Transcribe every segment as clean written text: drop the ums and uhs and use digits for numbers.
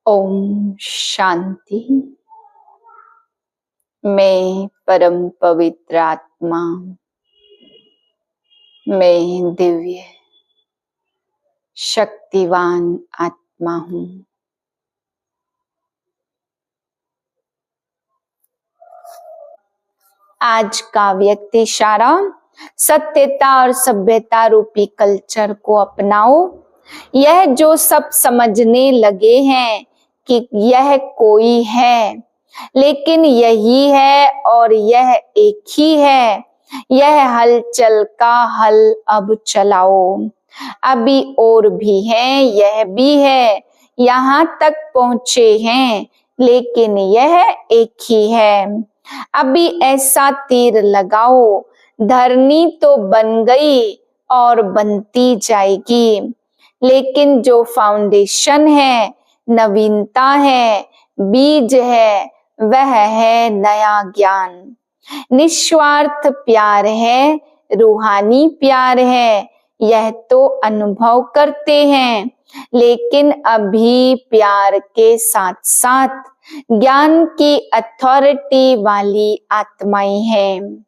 ओम शांति। मैं परम पवित्र आत्मा, मैं दिव्य शक्तिवान आत्मा हूँ। आज का व्यक्ति इशारा, सत्यता और सभ्यता रूपी कल्चर को अपनाओ। यह जो सब समझने लगे हैं कि यह कोई है, लेकिन यही है और यह एक ही है। यह हलचल का हल अब चलाओ। अभी और भी है, यह भी है, यहाँ तक पहुंचे हैं, लेकिन यह एक ही है। अभी ऐसा तीर लगाओ, धरनी तो बन गई और बनती जाएगी, लेकिन जो फाउंडेशन है, नवीनता है, बीज है, वह है नया ज्ञान। निस्वार्थ प्यार है, रूहानी प्यार है। यह तो अनुभव करते हैं, लेकिन अभी प्यार के साथ साथ ज्ञान की अथॉरिटी वाली आत्माएं हैं।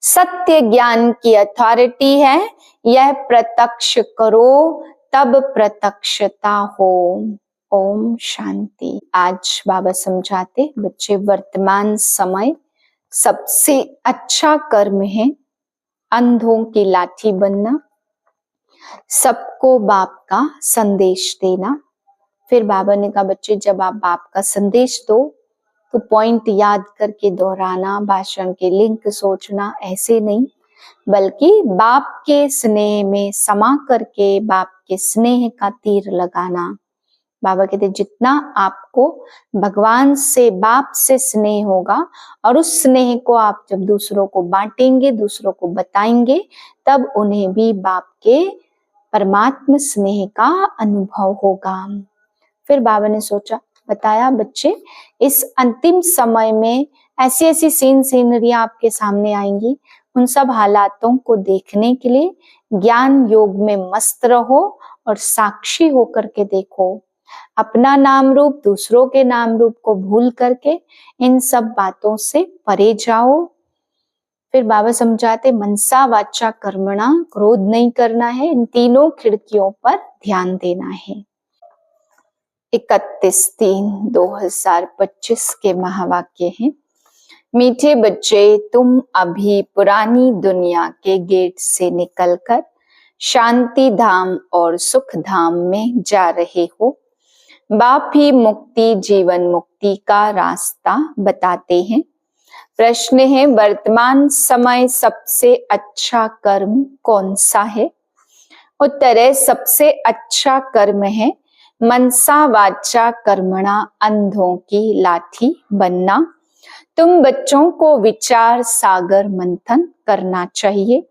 सत्य ज्ञान की अथॉरिटी है। यह प्रत्यक्ष करो, तब प्रत्यक्षता हो। ओम शांति। आज बाबा समझाते बच्चे, वर्तमान समय सबसे अच्छा कर्म है अंधों की लाठी बनना, सबको बाप का संदेश देना। फिर बाबा ने कहा, बच्चे जब आप बाप का संदेश दो तो पॉइंट याद करके दोहराना, भाषण के लिंक सोचना, ऐसे नहीं, बल्कि बाप के स्नेह में समा करके बाप के स्नेह का तीर लगाना। बाबा कहते जितना आपको भगवान से, बाप से स्नेह होगा, और उस स्नेह को आप जब दूसरों को बांटेंगे, दूसरों को बताएंगे, तब उन्हें भी बाप के परमात्म स्नेह का अनुभव होगा। फिर बाबा ने सोचा, बताया बच्चे, इस अंतिम समय में ऐसी ऐसी सीनरी आपके सामने आएंगी। उन सब हालातों को देखने के लिए ज्ञान योग में मस्त रहो और साक्षी होकर के देखो। अपना नाम रूप, दूसरों के नाम रूप को भूल करके इन सब बातों से परे जाओ। फिर बाबा समझाते, मनसा वाचा कर्मणा, क्रोध नहीं करना है, इन तीनों खिड़कियों पर ध्यान देना है। 31/3/2025 के महावाक्य हैं। मीठे बच्चे, तुम अभी पुरानी दुनिया के गेट से निकलकर शांति धाम और सुख धाम में जा रहे हो। बाप ही मुक्ति, जीवन मुक्ति का रास्ता बताते हैं। प्रश्न है, वर्तमान समय सबसे अच्छा कर्म कौन सा है? उत्तर है, सबसे अच्छा कर्म है मनसा वाचा कर्मणा, अंधों की लाठी बनना। तुम बच्चों को विचार सागर मंथन करना चाहिए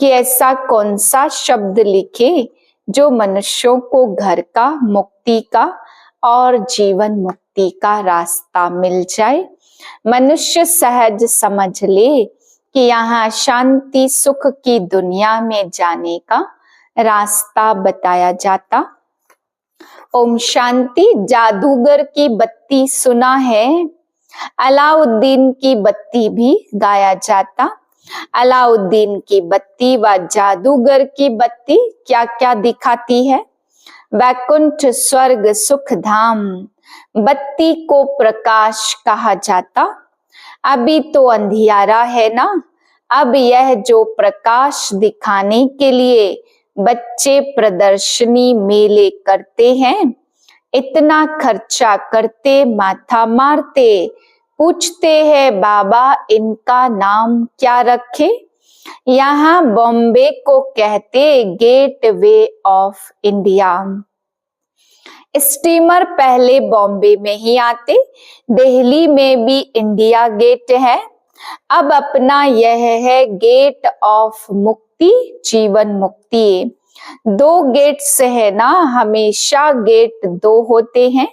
कि ऐसा कौन सा शब्द लिखे जो मनुष्यों को घर का, मुक्ति का और जीवन मुक्ति का रास्ता मिल जाए। मनुष्य सहज समझ ले कि यहाँ शांति सुख की दुनिया में जाने का रास्ता बताया जाता। ओम शांति। जादूगर की बत्ती सुना है, अलाउद्दीन की बत्ती भी गाया जाता। अलाउद्दीन की बत्ती व जादूगर की बत्ती क्या क्या दिखाती है? वैकुंठ, स्वर्ग, सुख धाम। बत्ती को प्रकाश कहा जाता। अभी तो अंधियारा है ना, अब यह जो प्रकाश दिखाने के लिए बच्चे प्रदर्शनी मेले करते हैं, इतना खर्चा करते, माथा मारते, पूछते हैं बाबा इनका नाम क्या रखे? यहाँ बॉम्बे को कहते gateway of India. Steamer पहले बॉम्बे में ही आते, दिल्ली में भी इंडिया गेट है। अब अपना यह है गेट ऑफ मुक्ति, जीवन मुक्ति। दो गेट्स है ना, हमेशा गेट दो होते हैं,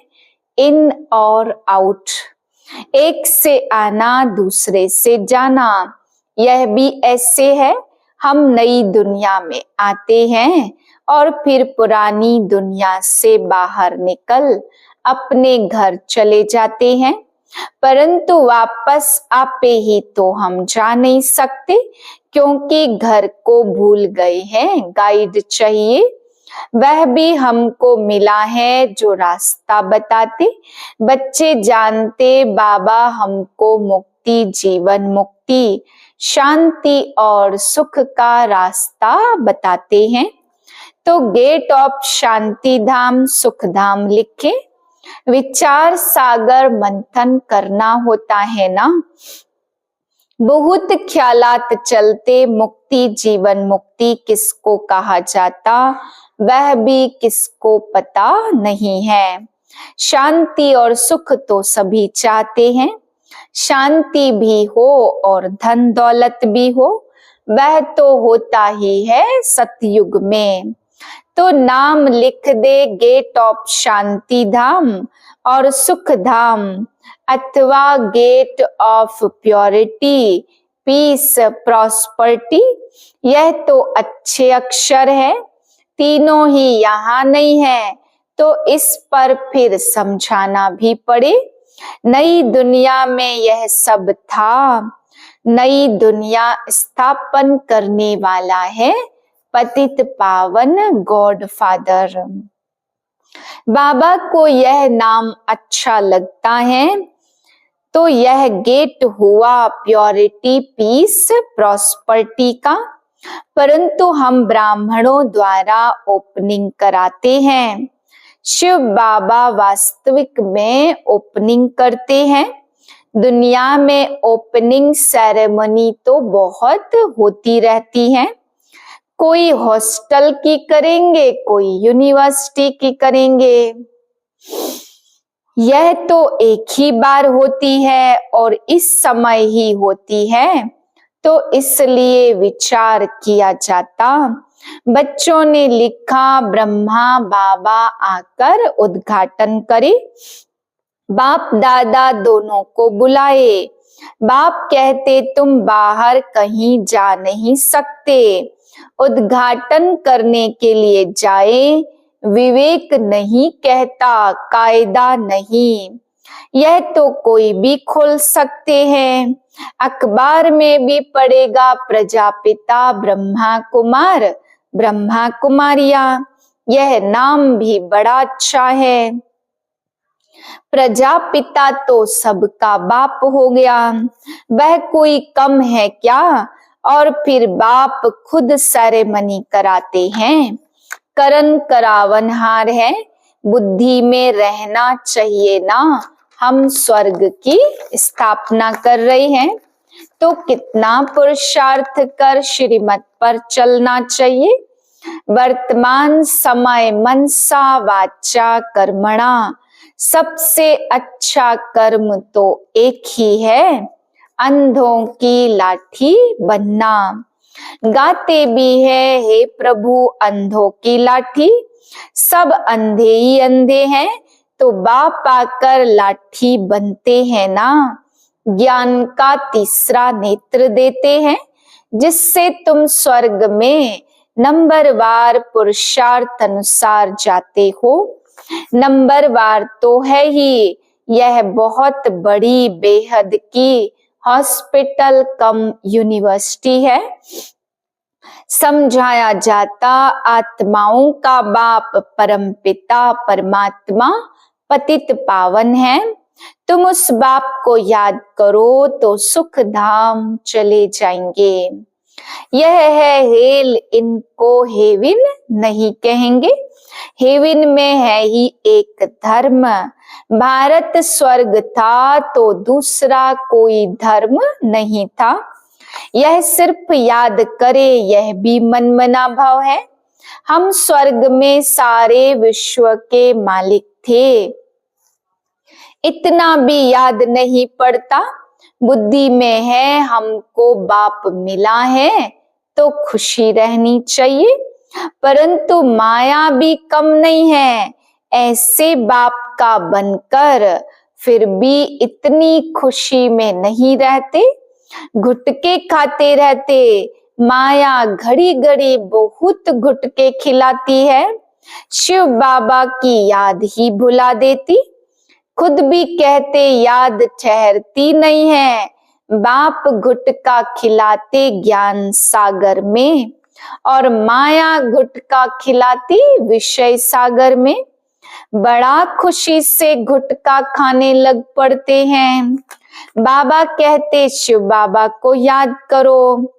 इन और आउट। एक से आना, दूसरे से जाना। यह भी ऐसे है, हम नई दुनिया में आते हैं और फिर पुरानी दुनिया से बाहर निकल अपने घर चले जाते हैं, परंतु वापस आपे ही तो हम जा नहीं सकते, क्योंकि घर को भूल गए हैं। गाइड चाहिए, वह भी हमको मिला है जो रास्ता बताते। बच्चे जानते बाबा हमको मुक्ति, जीवन मुक्ति, शांति और सुख का रास्ता बताते हैं। तो गेट ऑफ शांति धाम, सुख धाम लिखे। विचार सागर मंथन करना होता है ना। बहुत ख्यालात चलते मुक्ति, जीवन मुक्ति किसको कहा जाता, वह भी किसको पता नहीं है। शांति और सुख तो सभी चाहते हैं, शांति भी हो और धन दौलत भी हो, वह तो होता ही है सतयुग में। तो नाम लिख दे गेट ऑफ शांति धाम और सुख धाम, अथवा gate of purity, peace, prosperity. यह तो अच्छे अक्षर है, तीनों ही यहाँ नहीं है, तो इस पर फिर समझाना भी पड़े। नई दुनिया में यह सब था, नई दुनिया स्थापन करने वाला है पतित पावन गॉड फादर। बाबा को यह नाम अच्छा लगता है, तो यह गेट हुआ प्योरिटी, पीस, प्रॉस्पर्टी का। परंतु हम ब्राह्मणों द्वारा ओपनिंग कराते हैं। शिव बाबा वास्तविक में ओपनिंग करते हैं। दुनिया में ओपनिंग सेरेमनी तो बहुत होती रहती है, कोई हॉस्टल की करेंगे, कोई यूनिवर्सिटी की करेंगे। यह तो एक ही बार होती है और इस समय ही होती है, तो इसलिए विचार किया जाता। बच्चों ने लिखा ब्रह्मा बाबा आकर उद्घाटन करे। बाप दादा दोनों को बुलाए। बाप कहते तुम बाहर कहीं जा नहीं सकते, उद्घाटन करने के लिए जाए। विवेक नहीं कहता, कायदा नहीं। यह तो कोई भी खोल सकते हैं, अखबार में भी पड़ेगा प्रजापिता ब्रह्मा कुमार, ब्रह्मा कुमारियां। यह नाम भी बड़ा अच्छा है। प्रजापिता तो सबका बाप हो गया, वह कोई कम है क्या। और फिर बाप खुद सेरेमनी कराते हैं, करन करावनहार है। बुद्धि में रहना चाहिए ना, हम स्वर्ग की स्थापना कर रहे हैं, तो कितना पुरुषार्थ कर श्रीमत पर चलना चाहिए। वर्तमान समय मनसा वाचा कर्मणा, सबसे अच्छा कर्म तो एक ही है, अंधों की लाठी बनना। गाते भी है हे प्रभु अंधों की लाठी, सब अंधे ही अंधे हैं, तो बाप आकर लाठी बनते हैं ना। ज्ञान का तीसरा नेत्र देते हैं, जिससे तुम स्वर्ग में नंबरवार पुरुषार्थ अनुसार जाते हो। नंबरवार तो है ही, यह बहुत बड़ी बेहद की हॉस्पिटल कम यूनिवर्सिटी है। समझाया जाता आत्माओं का बाप परमपिता परमात्मा पतित पावन है। तुम उस बाप को याद करो तो सुख धाम चले जाएंगे। यह है हेल, इनको हेविन नहीं कहेंगे। हेविन में है ही एक धर्म। भारत स्वर्ग था तो दूसरा कोई धर्म नहीं था। यह सिर्फ याद करे, यह भी मनमना भाव है। हम स्वर्ग में सारे विश्व के मालिक थे, इतना भी याद नहीं पड़ता। बुद्धि में है हमको बाप मिला है, तो खुशी रहनी चाहिए। परंतु माया भी कम नहीं है, ऐसे बाप का बनकर फिर भी इतनी खुशी में नहीं रहते। गुटके खाते रहते, माया घड़ी घड़ी बहुत गुटके खिलाती है, शिव बाबा की याद ही भुला देती। खुद भी कहते याद ठहरती नहीं है, बाप गुटका खिलाते ज्ञान सागर में और माया गुटका खिलाती विषय सागर में। बड़ा खुशी से गुटका खाने लग पड़ते हैं। बाबा कहते शिव बाबा को याद करो,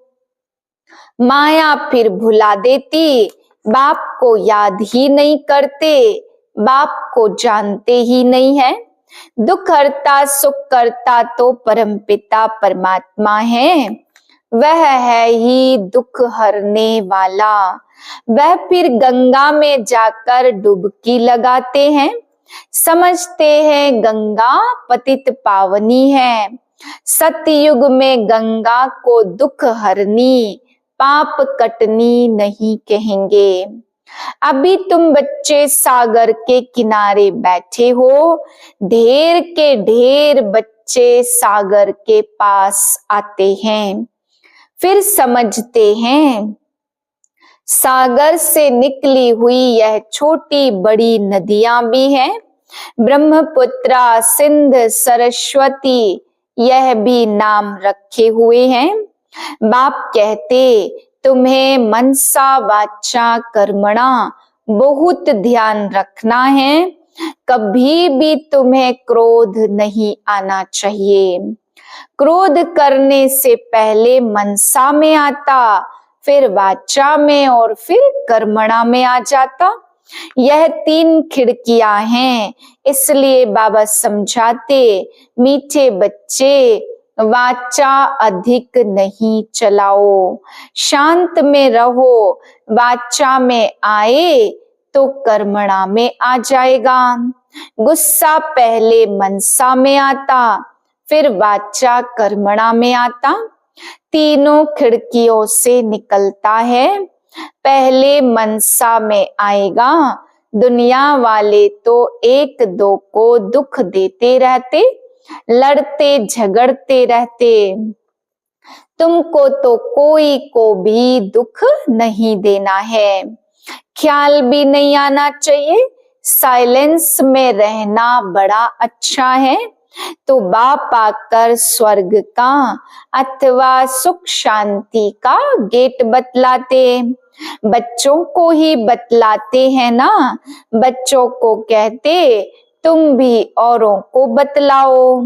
माया फिर भुला देती, बाप को याद ही नहीं करते, बाप को जानते ही नहीं है। दुख हरता सुख करता तो परमपिता परमात्मा है, वह है ही दुख हरने वाला। वह फिर गंगा में जाकर डुबकी लगाते हैं, समझते हैं गंगा पतित पावनी है। सतयुग में गंगा को दुख हरनी, पाप कटनी नहीं कहेंगे। अभी तुम बच्चे सागर के किनारे बैठे हो, ढेर के ढेर बच्चे सागर के पास आते हैं, फिर समझते हैं सागर से निकली हुई यह छोटी बड़ी नदियां भी हैं, ब्रह्मपुत्रा सिंध सरस्वती यह भी नाम रखे हुए हैं। बाप कहते तुम्हें मनसा वाचा कर्मणा बहुत ध्यान रखना है, कभी भी तुम्हें क्रोध नहीं आना चाहिए। क्रोध करने से पहले मनसा में आता, फिर वाचा में और फिर कर्मणा में आ जाता। यह 3 खिड़कियां हैं, इसलिए बाबा समझाते मीठे बच्चे वाचा अधिक नहीं चलाओ, शांत में रहो, वाचा में आए तो कर्मणा में आ जाएगा। गुस्सा पहले मनसा में आता, फिर वाचा कर्मणा में आता। तीनों खिड़कियों से निकलता है, पहले मनसा में आएगा। दुनिया वाले तो एक दो को दुख देते रहते, लड़ते झगड़ते रहते, तुमको तो कोई को भी दुख नहीं देना है। ख्याल भी नहीं आना चाहिए, साइलेंस में रहना बड़ा अच्छा है। तो बाप आकर स्वर्ग का अथवा सुख शांति का गेट बतलाते, बच्चों को ही बतलाते हैं ना। बच्चों को कहते तुम भी औरों को बतलाओ।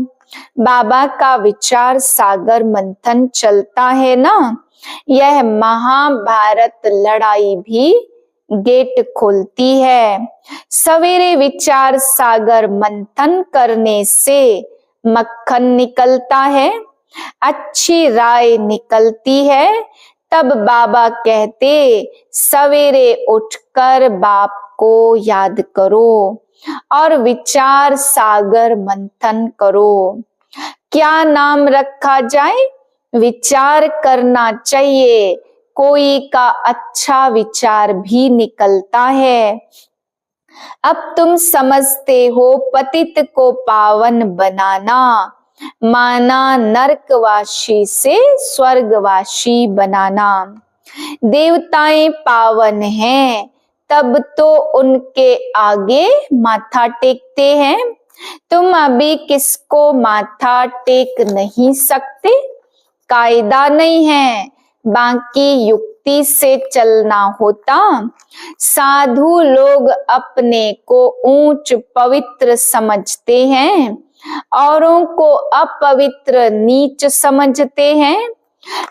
बाबा का विचार सागर मंथन चलता है ना, यह महाभारत लड़ाई भी गेट खोलती है। सवेरे विचार सागर मंथन करने से मक्खन निकलता है, अच्छी राय निकलती है। तब बाबा कहते सवेरे उठकर बाप को याद करो और विचार सागर मंथन करो। क्या नाम रखा जाए? विचार करना चाहिए, कोई का अच्छा विचार भी निकलता है। अब तुम समझते हो पतित को पावन बनाना माना नरकवासी से स्वर्गवासी बनाना। देवताएं पावन हैं, तब तो उनके आगे माथा टेकते हैं। तुम अभी किसको माथा टेक नहीं सकते, कायदा नहीं है, बाकी युक्ति से चलना होता। साधु लोग अपने को ऊंच पवित्र समझते हैं, औरों को अपवित्र नीच समझते हैं।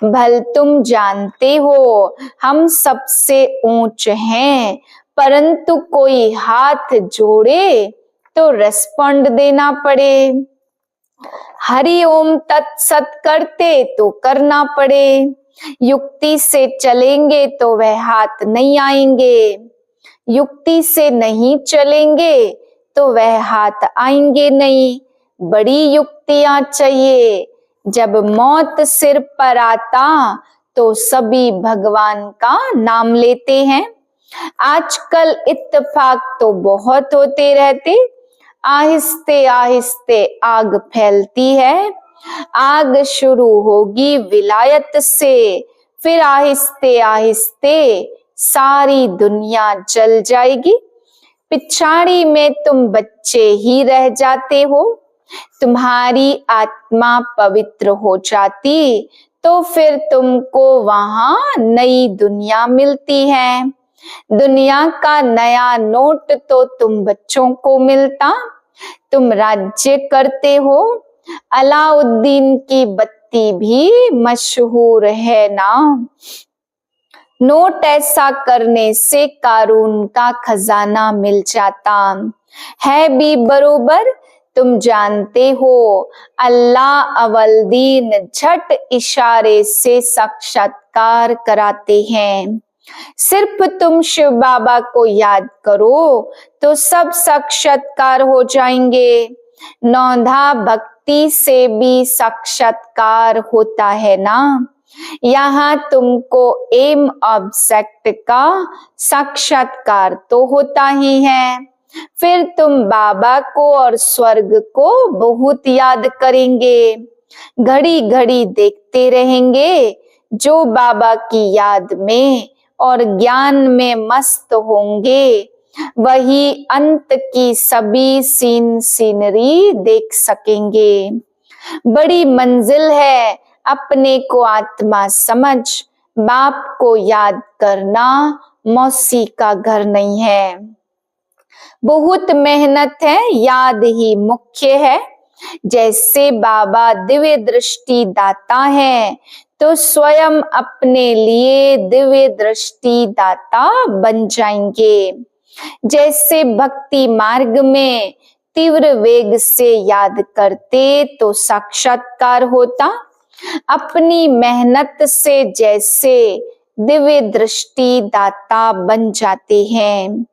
भल तुम जानते हो हम सबसे ऊंच हैं, परंतु कोई हाथ जोड़े तो रेस्पॉन्ड देना पड़े। हरि ओम तत्सत करते तो करना पड़े। युक्ति से चलेंगे तो वह हाथ नहीं आएंगे, युक्ति से नहीं चलेंगे तो वह हाथ आएंगे नहीं। बड़ी युक्तियां चाहिए। जब मौत सिर पर आता तो सभी भगवान का नाम लेते हैं। आजकल इत्तेफाक तो बहुत होते रहते, आहिस्ते आहिस्ते आग फैलती है। आग शुरू होगी विलायत से, फिर आहिस्ते आहिस्ते सारी दुनिया जल जाएगी। पिछाड़ी में तुम बच्चे ही रह जाते हो। तुम्हारी आत्मा पवित्र हो जाती तो फिर तुमको वहां नई दुनिया मिलती है। दुनिया का नया नोट तो तुम बच्चों को मिलता। तुम राज्य करते हो। अलाउद्दीन की बत्ती भी मशहूर है ना। नोट ऐसा करने से कारून का खजाना मिल जाता है भी बरोबर। तुम जानते हो अल्लाह अवलदीन झट इशारे से साक्षात्कार कराते हैं। सिर्फ तुम शिव बाबा को याद करो तो सब साक्षात्कार हो जाएंगे। नौधा भक्ति से भी साक्षात्कार होता है ना। यहाँ तुमको एम ऑब्जेक्ट का साक्षात्कार तो होता ही है। फिर तुम बाबा को और स्वर्ग को बहुत याद करेंगे। घड़ी घड़ी देखते रहेंगे। जो बाबा की याद में और ज्ञान में मस्त होंगे वही अंत की सभी सीनरी देख सकेंगे। बड़ी मंजिल है अपने को आत्मा समझ। बाप को याद करना मौसी का घर नहीं है। बहुत मेहनत है, याद ही मुख्य है। जैसे बाबा दिव्य दृष्टि दाता है तो स्वयं अपने लिए दिव्य दृष्टि दाता बन जाएंगे। जैसे भक्ति मार्ग में तीव्र वेग से याद करते तो साक्षात्कार होता। अपनी मेहनत से जैसे दिव्य दृष्टि दाता बन जाते हैं।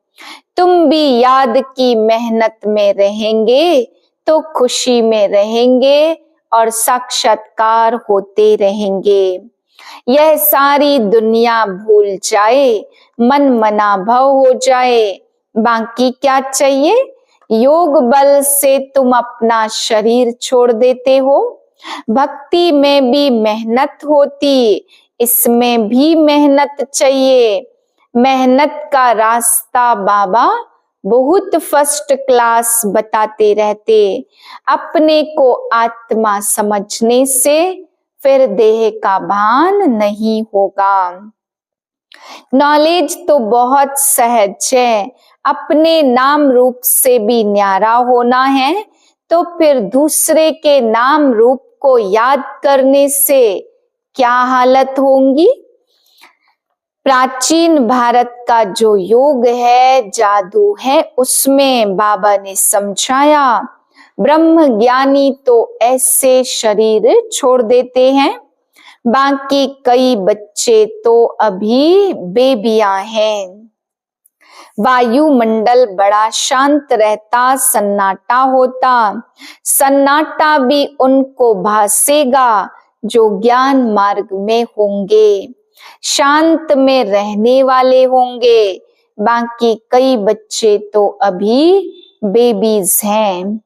तुम भी याद की मेहनत में रहेंगे तो खुशी में रहेंगे और साक्षात्कार होते रहेंगे। यह सारी दुनिया भूल जाए, मन मना भव हो जाए, बाकी क्या चाहिए। योग बल से तुम अपना शरीर छोड़ देते हो। भक्ति में भी मेहनत होती, इसमें भी मेहनत चाहिए। मेहनत का रास्ता बाबा बहुत फर्स्ट क्लास बताते रहते। अपने को आत्मा समझने से फिर देह का भान नहीं होगा। नॉलेज तो बहुत सहज है। अपने नाम रूप से भी न्यारा होना है तो फिर दूसरे के नाम रूप को याद करने से क्या हालत होंगी। प्राचीन भारत का जो योग है, जादू है, उसमें बाबा ने समझाया ब्रह्म ज्ञानी तो ऐसे शरीर छोड़ देते हैं। बाकी कई बच्चे तो अभी बेबियां हैं। वायुमंडल बड़ा शांत रहता, सन्नाटा होता। सन्नाटा भी उनको भासेगा जो ज्ञान मार्ग में होंगे, शांत में रहने वाले होंगे। बाकी कई बच्चे तो अभी बेबीज हैं।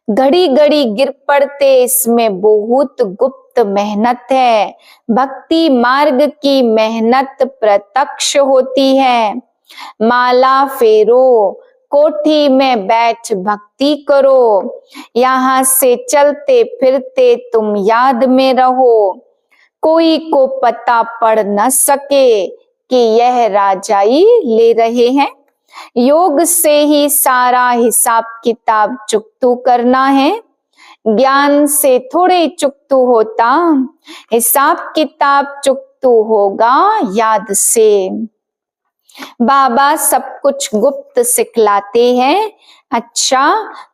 घड़ी घड़ी गिर पड़ते, इसमें बहुत गुप्त मेहनत है। भक्ति मार्ग की मेहनत प्रत्यक्ष होती है। माला फेरो, कोठी में बैठ भक्ति करो। यहाँ से चलते फिरते तुम याद में रहो। कोई को पता पड़ न सके कि यह राजाई ले रहे हैं। योग से ही सारा हिसाब किताब चुकतू करना है। ज्ञान से थोड़े चुकतू होता, हिसाब किताब चुकतू होगा याद से। बाबा सब कुछ गुप्त सिखलाते हैं। अच्छा,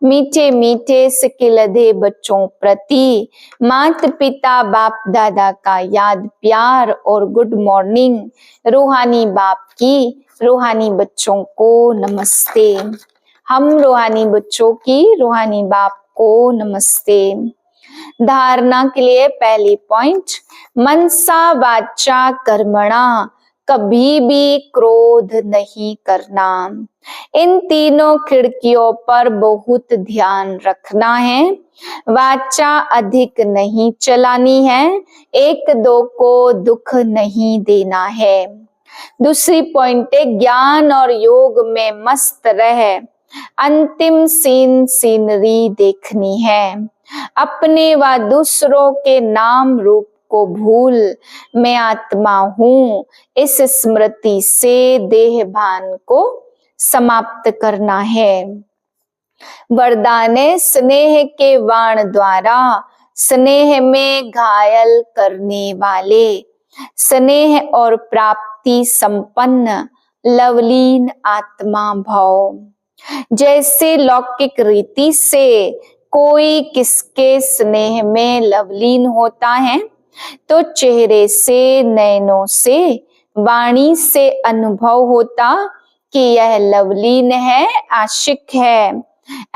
मीठे मीठे सिखिलधे बच्चों प्रति माता पिता बाप दादा का याद प्यार और गुड मॉर्निंग। रूहानी बाप की रूहानी बच्चों को नमस्ते। हम रूहानी बच्चों की रूहानी बाप को नमस्ते। धारणा के लिए पहली पॉइंट, मनसा वाचा कर्मणा कभी भी क्रोध नहीं करना। इन तीनों खिड़कियों पर बहुत ध्यान रखना है। वाचा अधिक नहीं चलानी है, एक दो को दुख नहीं देना है। दूसरी पॉइंट है, ज्ञान और योग में मस्त रह अंतिम सीनरी देखनी है। अपने व दूसरों के नाम रूप को भूल मैं आत्मा हूँ, इस स्मृति से देह भान को समाप्त करना है। वरदान स्नेह के वाण द्वारा स्नेह में घायल करने वाले, स्नेह और प्राप्ति संपन्न लवलीन आत्मा भव। जैसे लौकिक रीति से कोई किसके स्नेह में लवलीन होता है तो चेहरे से, नयनों से, वाणी से अनुभव होता कि यह लवलीन है, आशिक है।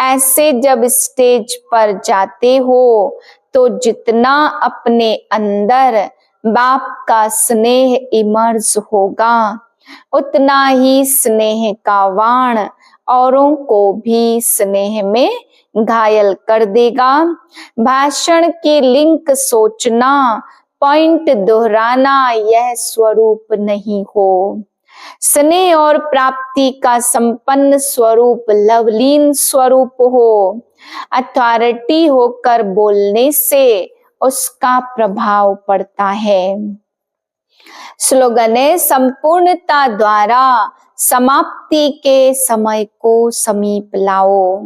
ऐसे जब स्टेज पर जाते हो तो जितना अपने अंदर बाप का स्नेह इमर्ज होगा, उतना ही स्नेह का वाण औरों को भी स्नेह में घायल कर देगा। भाषण की लिंक सोचना, पॉइंट दोहराना यह स्वरूप नहीं हो। स्नेह और प्राप्ति का संपन्न स्वरूप लवलीन स्वरूप हो। अथॉरिटी होकर बोलने से उसका प्रभाव पड़ता है। स्लोगन है, संपूर्णता द्वारा समाप्ति के समय को समीप लाओ।